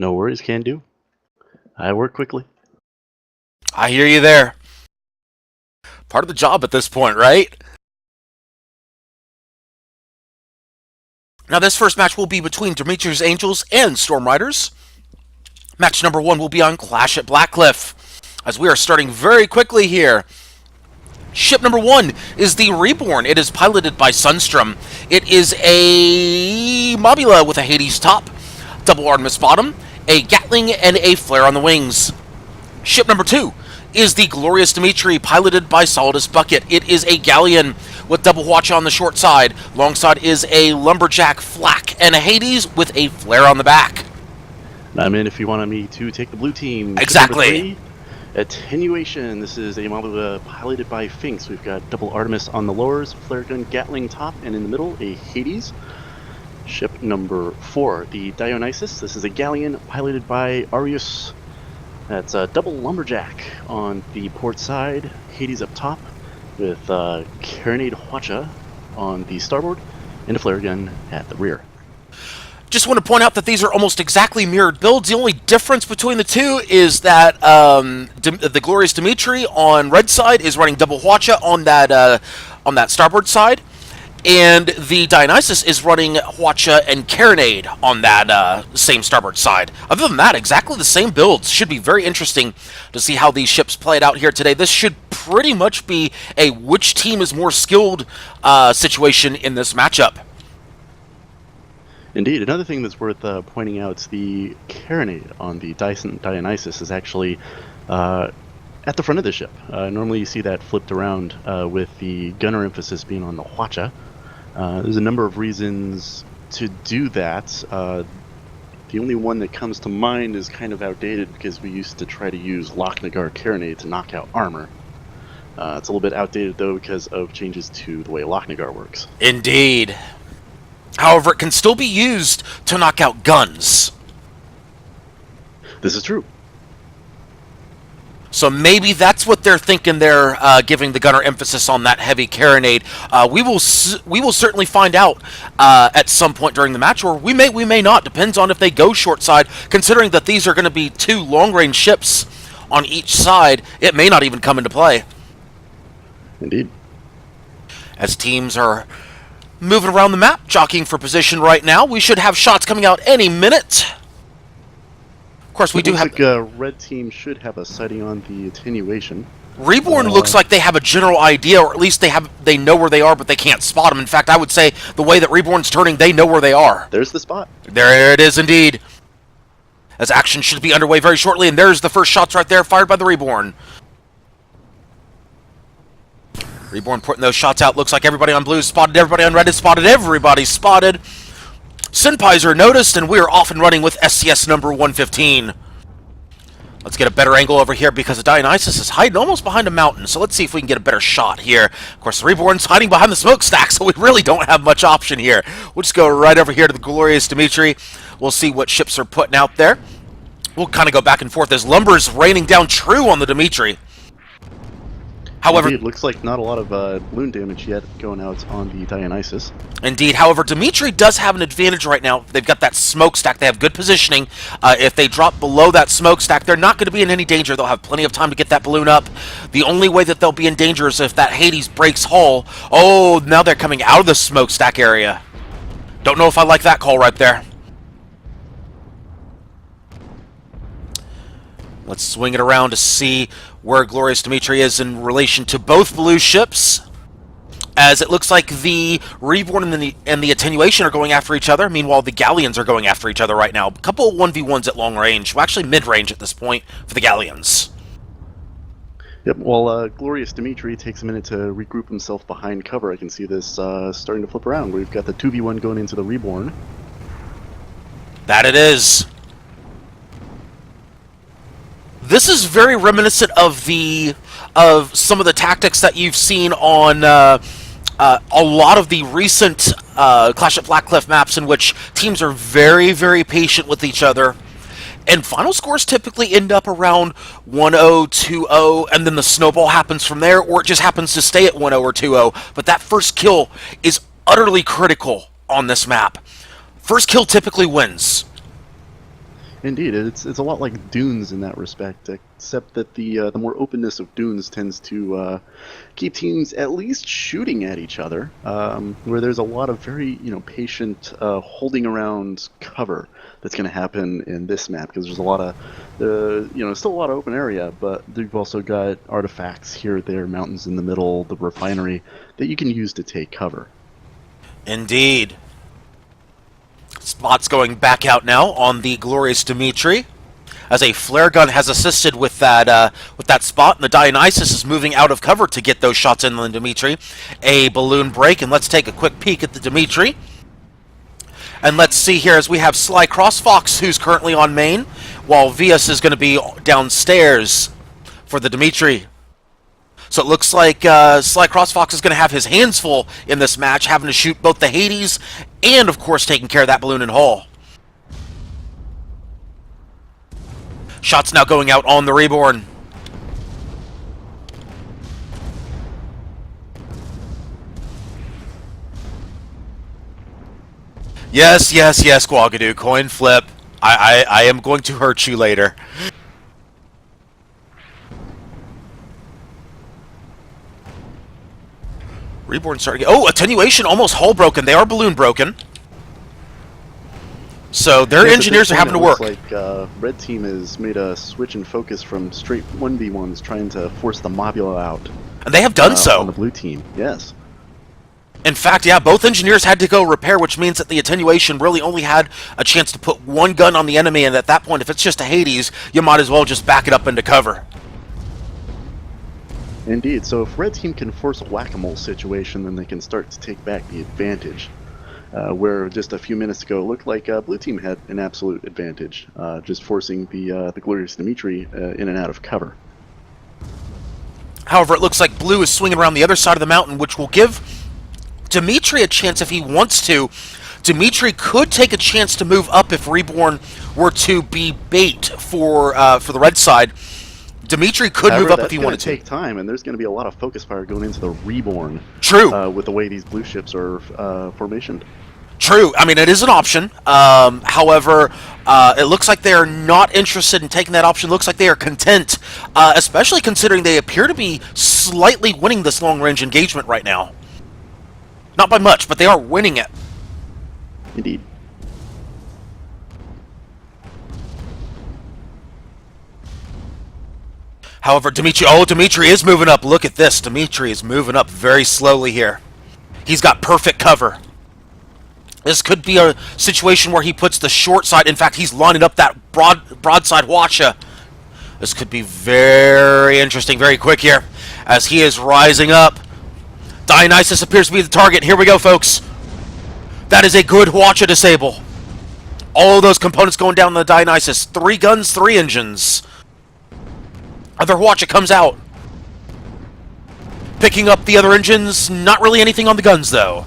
No worries, can do. I work quickly. I hear you there. Part of the job at this point, right? Now, this first match will be between Dmitrij's Angels and Storm Riders. Match number 1 will be on Clash at Blackcliff, as we are starting very quickly here. Ship number 1 is the Reborn. It is piloted by Sunstrom. It is a Mobula with a Hades top, double Artemis bottom, a Gatling, and a Flare on the wings. Ship number 2 is the Glorious Dmitrij, piloted by Solidus Bucket. It is a Galleon with double watch on the short side. Longside is a Lumberjack Flak and a Hades with a Flare on the back. I'm in if you wanted me to take the blue team. Exactly. Attenuation. This is a Mobula piloted by Finks. We've got double Artemis on the lowers, flare gun Gatling top, and in the middle, a Hades. Ship number 4, the Dionysus. This is a Galleon piloted by Arius. That's a double Lumberjack on the port side, Hades up top, with Carronade Hwacha on the starboard, and a flare gun at the rear. Just want to point out that these are almost exactly mirrored builds. The only difference between the two is that the Glorious Dmitrij on red side is running double Hwacha on that starboard side, and the Dionysus is running Hwacha and Carronade on that same starboard side. Other than that, exactly the same builds. Should be very interesting to see how these ships played out here today. This should pretty much be a which team is more skilled situation in this matchup. Indeed. Another thing that's worth pointing out is the Carronade on the Dionysus is actually at the front of the ship. Normally you see that flipped around with the gunner emphasis being on the Hwacha. There's a number of reasons to do that. The only one that comes to mind is kind of outdated because we used to try to use Lochnagar Carronade to knock out armor. It's a little bit outdated though because of changes to the way Lochnagar works. Indeed. However, it can still be used to knock out guns. This is true. So maybe that's what they're thinking. They're giving the gunner emphasis on that heavy carronade. We will certainly find out at some point during the match, or we may not. Depends on if they go short side. Considering that these are going to be 2 long-range ships on each side, it may not even come into play. Indeed. As teams are moving around the map, jockeying for position right now, we should have shots coming out any minute. Of course, we do have... red team should have a sighting on the attenuation. Reborn looks like they have a general idea, or at least they know where they are, but they can't spot them. In fact, I would say the way that Reborn's turning, they know where they are. There's the spot. There it is indeed. As action should be underway very shortly, and there's the first shots right there, fired by the Reborn. Reborn putting those shots out. Looks like everybody on blue is spotted, everybody on red is spotted, everybody's spotted. Senpais are noticed, and we are off and running with SCS number 115. Let's get a better angle over here because the Dionysus is hiding almost behind a mountain. So let's see if we can get a better shot here. Of course, the Reborn's hiding behind the smokestack, so we really don't have much option here. We'll just go right over here to the Glorious Dmitrij. We'll see what ships are putting out there. We'll kind of go back and forth as Lumber's raining down true on the Dmitrij. However, indeed, it looks like not a lot of balloon damage yet going out on the Dionysus. Indeed. However, Dmitrij does have an advantage right now. They've got that smokestack. They have good positioning. If they drop below that smokestack, they're not going to be in any danger. They'll have plenty of time to get that balloon up. The only way that they'll be in danger is if that Hades breaks hull. Oh, now they're coming out of the smokestack area. Don't know if I like that call right there. Let's swing it around to see where Glorious Dmitrij is in relation to both blue ships, as it looks like the Reborn and the Attenuation are going after each other. Meanwhile, the Galleons are going after each other right now. A couple of 1v1s at long range. Well, actually mid-range at this point for the Galleons. Yep, while Glorious Dmitrij takes a minute to regroup himself behind cover, I can see this starting to flip around. We've got the 2v1 going into the Reborn. That it is. This is very reminiscent of some of the tactics that you've seen on a lot of the recent Clash at Blackcliff maps, in which teams are very, very patient with each other, and final scores typically end up around 1-0, 2-0, and then the snowball happens from there, or it just happens to stay at 1-0 or 2-0. But that first kill is utterly critical on this map. First kill typically wins. Indeed, it's a lot like dunes in that respect, except that the more openness of dunes tends to keep teams at least shooting at each other, where there's a lot of very patient holding around cover that's going to happen in this map because there's a lot of still a lot of open area, but you've also got artifacts here, there, mountains in the middle, the refinery that you can use to take cover. Indeed. Spots going back out now on the glorious Dmitrij, as a flare gun has assisted with that spot, and the Dionysus is moving out of cover to get those shots in on Dmitrij. A balloon break, and let's take a quick peek at the Dmitrij. And let's see here as we have Sly Crossfox, who's currently on main, while Vias is going to be downstairs for the Dmitrij. So it looks like Sly Crossfox is going to have his hands full in this match, having to shoot both the Hades and, of course, taking care of that balloon and hull. Shots now going out on the Reborn. Yes, yes, yes, Guagadoo. Coin flip. I am going to hurt you later. Reborn starting. Oh, attenuation almost hull broken. They are balloon broken. So their engineers are having to work. Like red team has made a switch in focus from straight 1v1s, trying to force the Mobula out. And they have done so. On the blue team, yes. In fact, yeah, both engineers had to go repair, which means that the attenuation really only had a chance to put one gun on the enemy, and at that point, if it's just a Hades, you might as well just back it up into cover. Indeed, so if red team can force a whack-a-mole situation, then they can start to take back the advantage. Where just a few minutes ago it looked like blue team had an absolute advantage, just forcing the glorious Dmitrij in and out of cover. However, it looks like blue is swinging around the other side of the mountain, which will give Dmitrij a chance if he wants to. Dmitrij could take a chance to move up if Reborn were to be bait for the red side. Dmitrij could move up if he wanted to. Take time, and there's going to be a lot of focus fire going into the Reborn. True. With the way these blue ships are formationed. True. I mean, it is an option. However, it looks like they are not interested in taking that option. Looks like they are content, especially considering they appear to be slightly winning this long-range engagement right now. Not by much, but they are winning it. Indeed. However, Dmitrij is moving up. Look at this. Dmitrij is moving up very slowly here. He's got perfect cover. This could be a situation where he puts the short side. In fact, he's lining up that broadside Watcha. This could be very interesting, very quick here, as he is rising up. Dionysus appears to be the target. Here we go, folks. That is a good Watcha disable. All of those components going down the Dionysus. 3 guns, 3 engines. Other Watcha comes out. Picking up the other engines. Not really anything on the guns, though.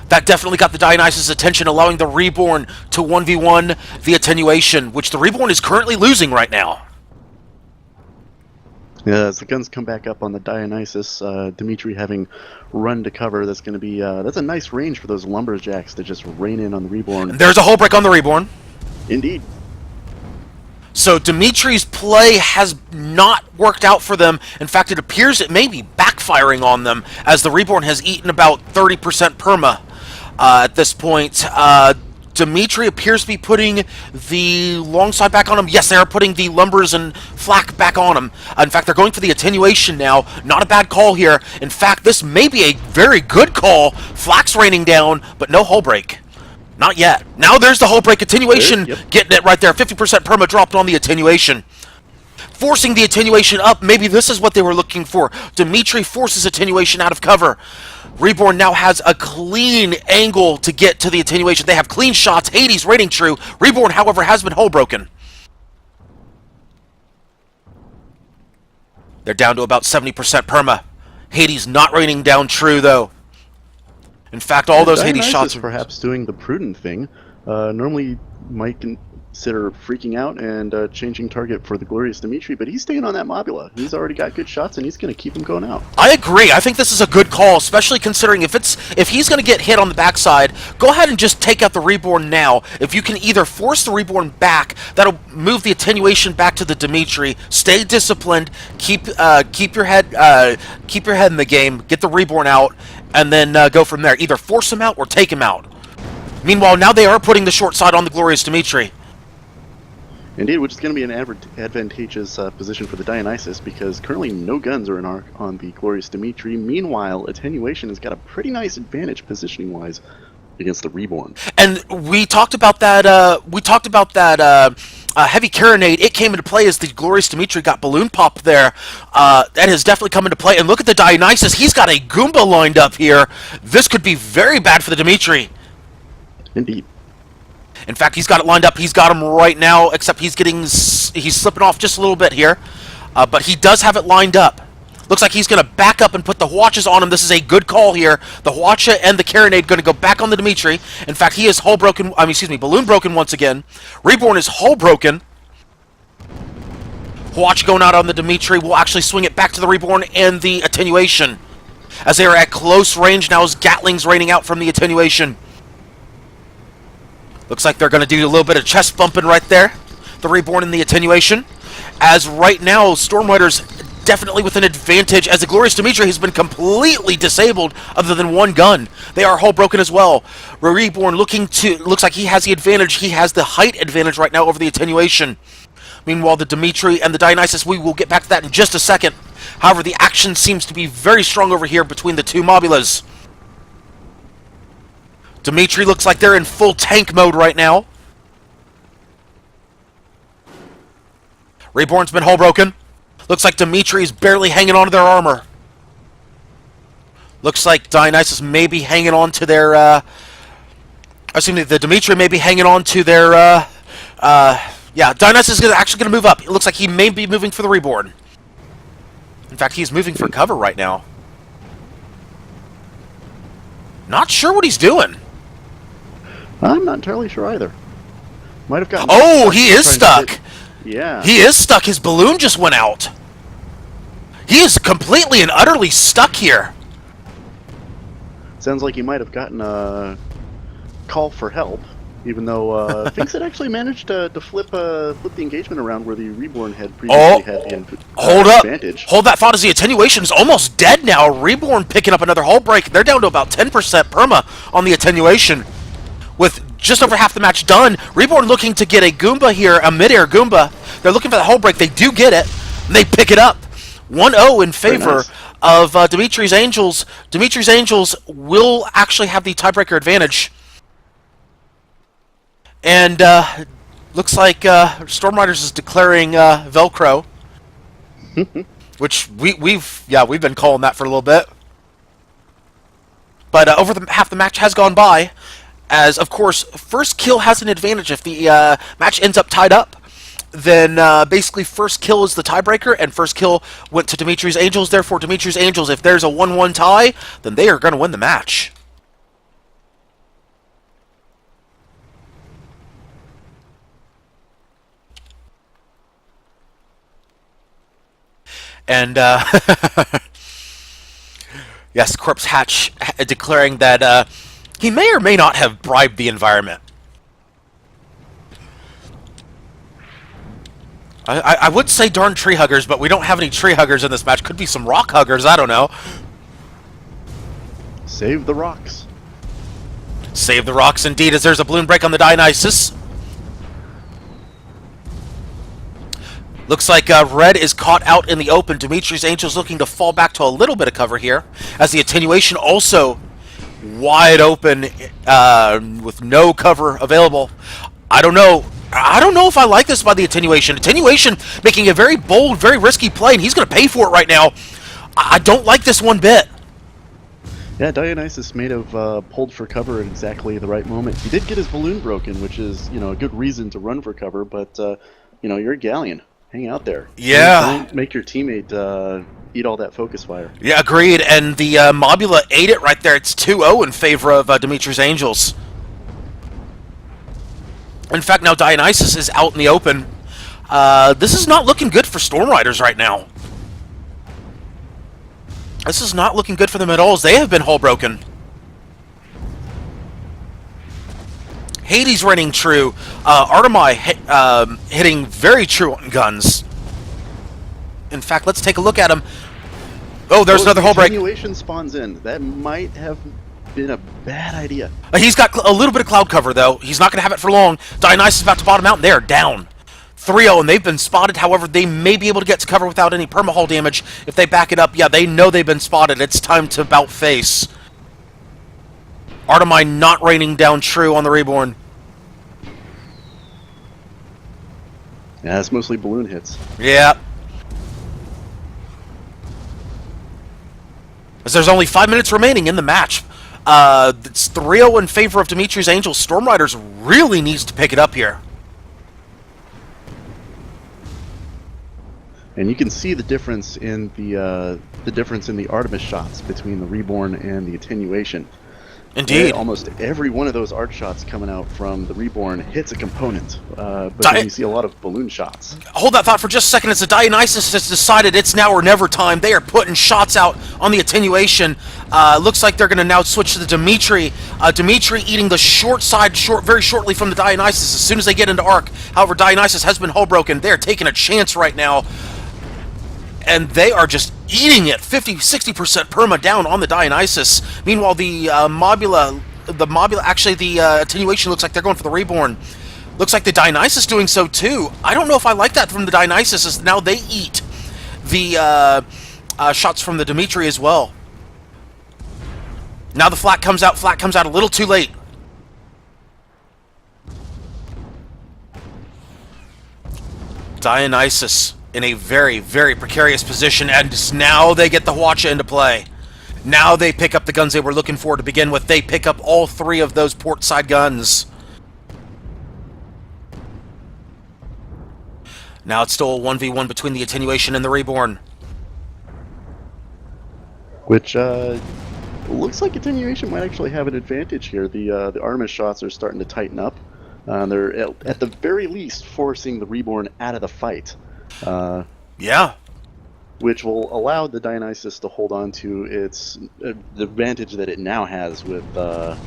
That definitely got the Dionysus' attention, allowing the Reborn to 1v1 the attenuation, which the Reborn is currently losing right now. Yeah, as the guns come back up on the Dionysus, Dmitrij having run to cover, that's going to be that's a nice range for those lumberjacks to just rain in on the Reborn. And there's a hull break on the Reborn. Indeed. So Dmitrij's play has not worked out for them. In fact, it appears it may be backfiring on them, as the Reborn has eaten about 30% perma at this point. Dmitrij appears to be putting the long side back on him. Yes, they are putting the lumbers and flak back on him. In fact, they're going for the attenuation now. Not a bad call here. In fact, this may be a very good call. Flak's raining down, but no hull break. Not yet. Now there's the hull break. Attenuation getting it right there. 50% perma dropped on the attenuation. Forcing the attenuation up. Maybe this is what they were looking for. Dmitrij forces attenuation out of cover. Reborn now has a clean angle to get to the attenuation. They have clean shots. Hades rating true. Reborn, however, has been hull broken. They're down to about 70% perma. Hades not raining down true, though. In fact, all those Hades shots are perhaps doing the prudent thing. Normally, might consider freaking out and changing target for the glorious Dmitrij, but he's staying on that Mobula. He's already got good shots, and he's going to keep him going out. I agree. I think this is a good call, especially considering if he's going to get hit on the backside, go ahead and just take out the Reborn now. If you can either force the Reborn back, that'll move the attenuation back to the Dmitrij. Stay disciplined. Keep your head in the game. Get the Reborn out, and then go from there. Either force him out or take him out. Meanwhile, now they are putting the short side on the glorious Dmitrij. Indeed, which is going to be an advantageous position for the Dionysus, because currently no guns are on the glorious Dmitrij. Meanwhile, Attenuation has got a pretty nice advantage positioning-wise against the Reborn. And we talked about that. Heavy Carronade. It came into play as the glorious Dmitrij got balloon popped there. That has definitely come into play. And look at the Dionysus. He's got a Goomba lined up here. This could be very bad for the Dmitrij. Indeed. In fact, he's got it lined up. He's got him right now, except he's slipping off just a little bit here. But he does have it lined up. Looks like he's going to back up and put the Hwaches on him. This is a good call here. The Hwacha and the Carronade going to go back on the Dmitrij. In fact, he is balloon broken once again. Reborn is hull broken. Hwacha going out on the Dmitrij will actually swing it back to the Reborn and the Attenuation. As they are at close range now as Gatling's raining out from the Attenuation. Looks like they're going to do a little bit of chest bumping right there. The Reborn and the Attenuation. As right now, Storm Riders definitely with an advantage, as the glorious Dmitrij has been completely disabled other than one gun. They are hull broken as well. Reborn looks like he has the advantage. He has the height advantage right now over the Attenuation. Meanwhile, the Dmitrij and the Dionysus, we will get back to that in just a second. However, the action seems to be very strong over here between the two Mobulas. Dmitrij looks like they're in full tank mode right now. Reborn's been hull broken. Looks like Dmitrij is barely hanging on to their armor. Looks like Dionysus may be hanging on to their, the Dmitrij may be hanging on to their, yeah, Dionysus is actually going to move up. It looks like he may be moving for the Reborn. In fact, he's moving for cover right now. Not sure what he's doing. I'm not entirely sure either. Might have gotten... Oh, he is stuck! Yeah. He is stuck. His balloon just went out. He is completely and utterly stuck here. Sounds like he might have gotten a call for help, even though Finks had actually managed to flip the engagement around where the Reborn had previously had the advantage. Hold that thought, as the Attenuation is almost dead now. Reborn picking up another hull break. They're down to about 10% perma on the Attenuation. With just over half the match done, Reborn looking to get a Goomba here, a mid-air Goomba. They're looking for the hull break. They do get it, and they pick it up. 1-0 in favor of Dmitrij's Angels. Dmitrij's Angels will actually have the tiebreaker advantage. And looks like Storm Riders is declaring Velcro, which we've been calling that for a little bit. But half the match has gone by, as of course first kill has an advantage. If the match ends up tied up, then basically first kill is the tiebreaker, and first kill went to Dmitrij's Angels. Therefore, Dmitrij's Angels, if there's a 1-1 tie, then they are going to win the match. And yes, Corpse Hatch declaring that he may or may not have bribed the environment. I would say darn tree huggers, but we don't have any tree huggers in this match. Could be some rock huggers, I don't know. Save the rocks. Save the rocks indeed, as there's a balloon break on the Dionysus. Looks like Red is caught out in the open. Dmitrij's Angels looking to fall back to a little bit of cover here, as the Attenuation also wide open with no cover available. I don't know if I like this by the Attenuation. Attenuation making a very bold, very risky play, and he's going to pay for it right now. I don't like this one bit. Yeah, Dionysus may have pulled for cover at exactly the right moment. He did get his balloon broken, which is, a good reason to run for cover, but, you're a Galleon. Hang out there. Yeah. Don't make your teammate eat all that focus fire. Yeah, agreed. And the Mobula ate it right there. It's 2-0 in favor of Dmitrij's Angels. In fact, now Dionysus is out in the open. This is not looking good for Storm Riders right now. This is not looking good for them at all, as they have been hull broken. Hades running true. Artemai hitting very true on guns. In fact, let's take a look at him. Oh, there's another hull break. Continuation spawns in. That might have been a bad idea. He's got a little bit of cloud cover, though. He's not going to have it for long. Dionysus is about to bottom out, and they are down. 3-0, and they've been spotted. However, they may be able to get to cover without any perma-hull damage. If they back it up, yeah, they know they've been spotted. It's time to about face. Artemai not raining down true on the Reborn. Yeah, it's mostly balloon hits. Yeah. As there's only 5 minutes remaining in the match. It's 3-0 in favor of Dmitrij's Angels. Storm Riders really needs to pick it up here. And you can see the difference in the Artemis shots between the Reborn and the Attenuation. Indeed. And almost every one of those arc shots coming out from the Reborn hits a component, but then you see a lot of balloon shots. Hold that thought for just a second. It's the Dionysus has decided it's now or never time. They are putting shots out on the Attenuation. Looks like they're going to now switch to the Dmitrij. Dmitrij eating the short side very shortly from the Dionysus as soon as they get into arc. However, Dionysus has been hull broken. They're taking a chance right now. And they are just eating it, 50-60% perma down on the Dionysus. Meanwhile, the Attenuation looks like they're going for the Reborn. Looks like the Dionysus doing so too. I don't know if I like that from the Dionysus, as now they eat the shots from the Dmitrij as well. Now the flat comes out a little too late. Dionysus in a very, very precarious position, and now they get the Hwacha into play. Now they pick up the guns they were looking for to begin with. They pick up all 3 of those port side guns. Now it's still a 1v1 between the Attenuation and the Reborn. Which looks like Attenuation might actually have an advantage here. The Artemis shots are starting to tighten up. They're at the very least forcing the Reborn out of the fight. Yeah. Which will allow the Dionysus to hold on to its the advantage that it now has with the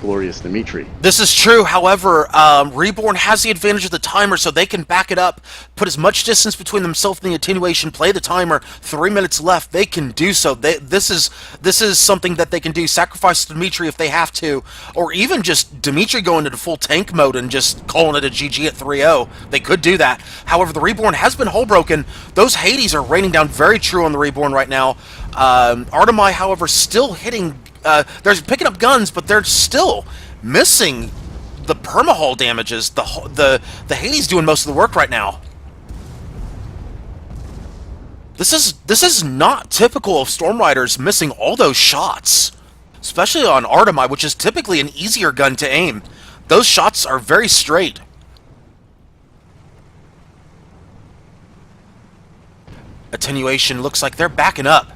glorious Dmitrij. This is true. However, Reborn has the advantage of the timer, so they can back it up, put as much distance between themselves and the Attenuation, play the timer. 3 minutes left. They can do so. This is something that they can do. Sacrifice Dmitrij if they have to, or even just Dmitrij going into full tank mode and just calling it a GG at 3-0. They could do that. However, the Reborn has been hull broken. Those Hades are raining down very true on the Reborn right now. Artemai, however, still hitting. They're picking up guns, but they're still missing the perma-hull damages. The Hades doing most of the work right now. This is not typical of Storm Riders missing all those shots, especially on Artemai, which is typically an easier gun to aim. Those shots are very straight. Attenuation looks like they're backing up.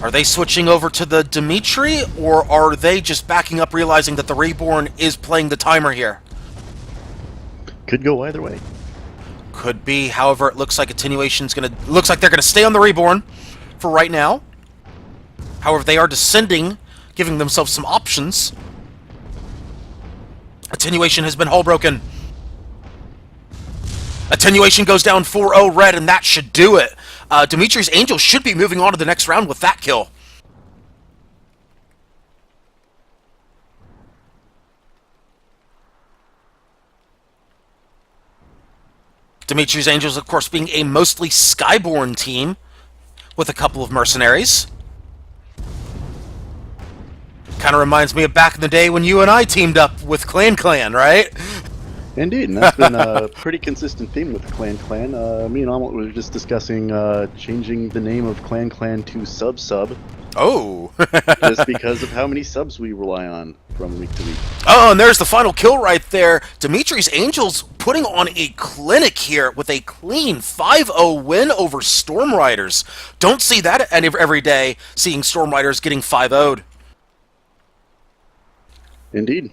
Are they switching over to the Dmitrij, or are they just backing up, realizing that the Reborn is playing the timer here? Could go either way. Could be. However, it looks like looks like they're gonna stay on the Reborn for right now. However, they are descending, giving themselves some options. Attenuation has been hull broken. Attenuation goes down 4-0 red, and that should do it. Dmitrij's Angel should be moving on to the next round with that kill. Dmitrij's Angels, of course, being a mostly Skyborn team with a couple of mercenaries. Kind of reminds me of back in the day when you and I teamed up with Clan, right? Indeed, and that's been a pretty consistent theme with the Clan. Me and Omelette were just discussing changing the name of Clan to Sub. Oh. Just because of how many subs we rely on from week to week. Oh, and there's the final kill right there. Dmitrij's Angels putting on a clinic here with a clean 5-0 win over Storm Riders. Don't see that every day, seeing Storm Riders getting 5-0'd. Indeed.